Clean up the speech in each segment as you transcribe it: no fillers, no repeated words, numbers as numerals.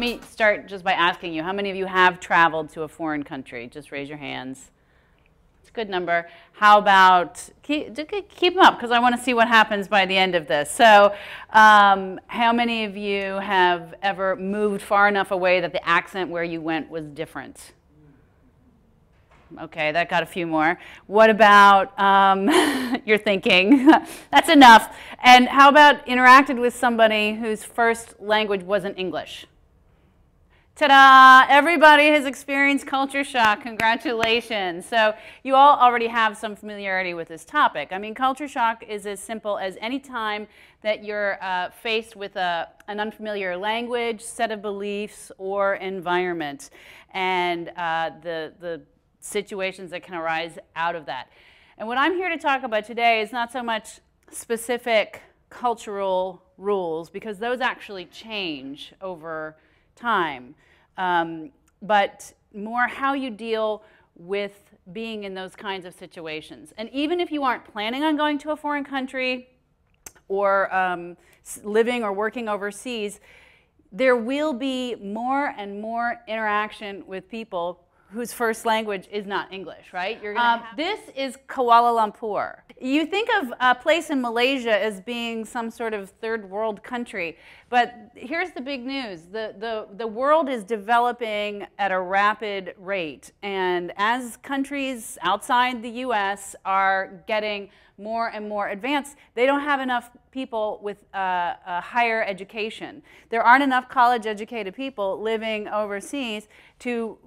me start just by asking you, how many of you have traveled to a foreign country? Just raise your hands. It's a good number. How about, keep them up, because I want to see what happens by the end of this. So how many of you have ever moved far enough away that the accent where you went was different? Okay, that got a few more. What about, you're thinking, that's enough. And how about interacted with somebody whose first language wasn't English? Ta-da! Everybody has experienced culture shock. Congratulations. So you all already have some familiarity with this topic. I mean, culture shock is as simple as any time that you're faced with an unfamiliar language, set of beliefs, or environment, and the situations that can arise out of that. And what I'm here to talk about today is not so much specific cultural rules, because those actually change over time, but more how you deal with being in those kinds of situations. And even if you aren't planning on going to a foreign country or living or working overseas, there will be more and more interaction with people whose first language is not English, right? You're gonna this is Kuala Lumpur. You think of a place in Malaysia as being some sort of third world country, but here's the big news. The world is developing at a rapid rate, and as countries outside the US are getting more and more advanced, they don't have enough people with a higher education. There aren't enough college-educated people living overseas to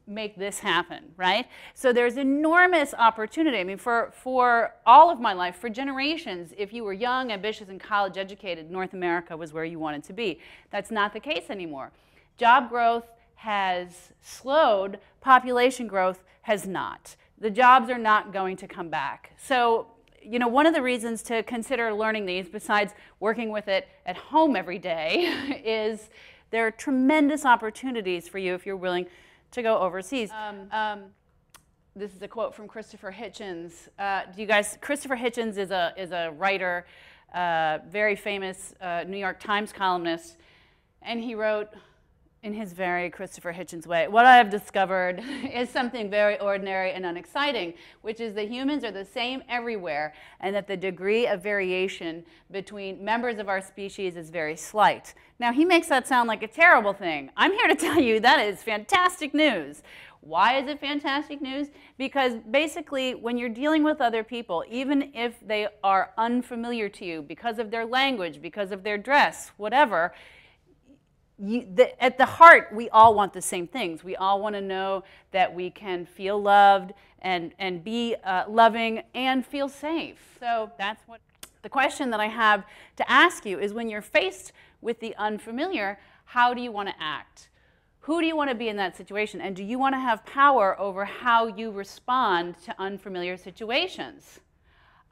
make this happen, right? So there's enormous opportunity. I mean, for all of my life, for generations, if you were young, ambitious, and college educated, North America was where you wanted to be. That's not the case anymore. Job growth has slowed, population growth has not. The jobs are not going to come back. So, you know, one of the reasons to consider learning these, besides working with it at home every day, is there are tremendous opportunities for you if you're willing to go overseas. This is a quote from Christopher Hitchens. Do you guys? Christopher Hitchens is a writer, very famous New York Times columnist, and he wrote in his very Christopher Hitchens way, "What I have discovered is something very ordinary and unexciting, which is that humans are the same everywhere, and that the degree of variation between members of our species is very slight." Now, he makes that sound like a terrible thing. I'm here to tell you that is fantastic news. Why is it fantastic news? Because basically, when you're dealing with other people, even if they are unfamiliar to you because of their language, because of their dress, whatever, at the heart, we all want the same things. We all want to know that we can feel loved and be loving and feel safe. So that's what the question that I have to ask you is, when you're faced with the unfamiliar, how do you want to act? Who do you want to be in that situation? And do you want to have power over how you respond to unfamiliar situations?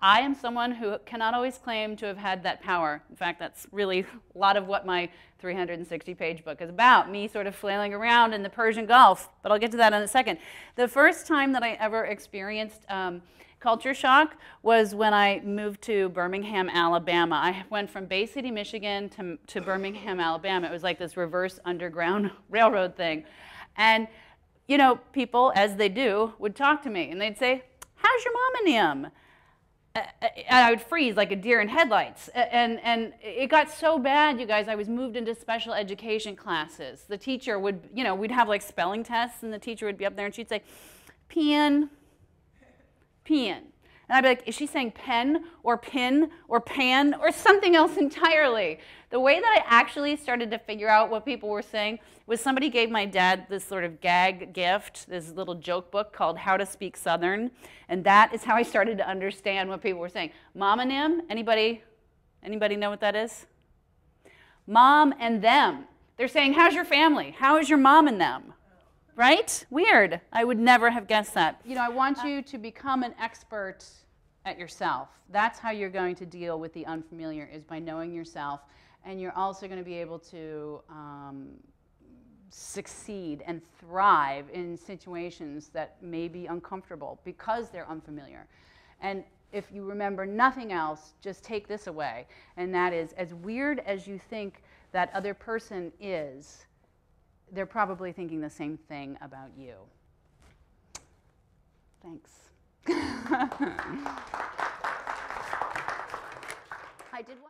I am someone who cannot always claim to have had that power. In fact, that's really a lot of what my 360-page book is about, me sort of flailing around in the Persian Gulf. But I'll get to that in a second. The first time that I ever experienced culture shock was when I moved to Birmingham, Alabama. I went from Bay City, Michigan to Birmingham, Alabama. It was like this reverse underground railroad thing. And, you know, people, as they do, would talk to me. And they'd say, "How's your mom and them?" And I would freeze like a deer in headlights. And it got so bad, you guys, I was moved into special education classes. The teacher would, you know, we'd have like spelling tests, and the teacher would be up there and she'd say, "Pen, pen." And I'd be like, is she saying pen or pin or pan or something else entirely? The way that I actually started to figure out what people were saying was somebody gave my dad this sort of gag gift, this little joke book called How to Speak Southern. And that is how I started to understand what people were saying. Mom and them, anybody know what that is? Mom and them. They're saying, how's your family? How is your mom and them? Right? Weird. I would never have guessed that. You know, I want you to become an expert at yourself. That's how you're going to deal with the unfamiliar, is by knowing yourself. And you're also going to be able to succeed and thrive in situations that may be uncomfortable because they're unfamiliar. And if you remember nothing else, just take this away. And that is, as weird as you think that other person is, they're probably thinking the same thing about you. Thanks. I did want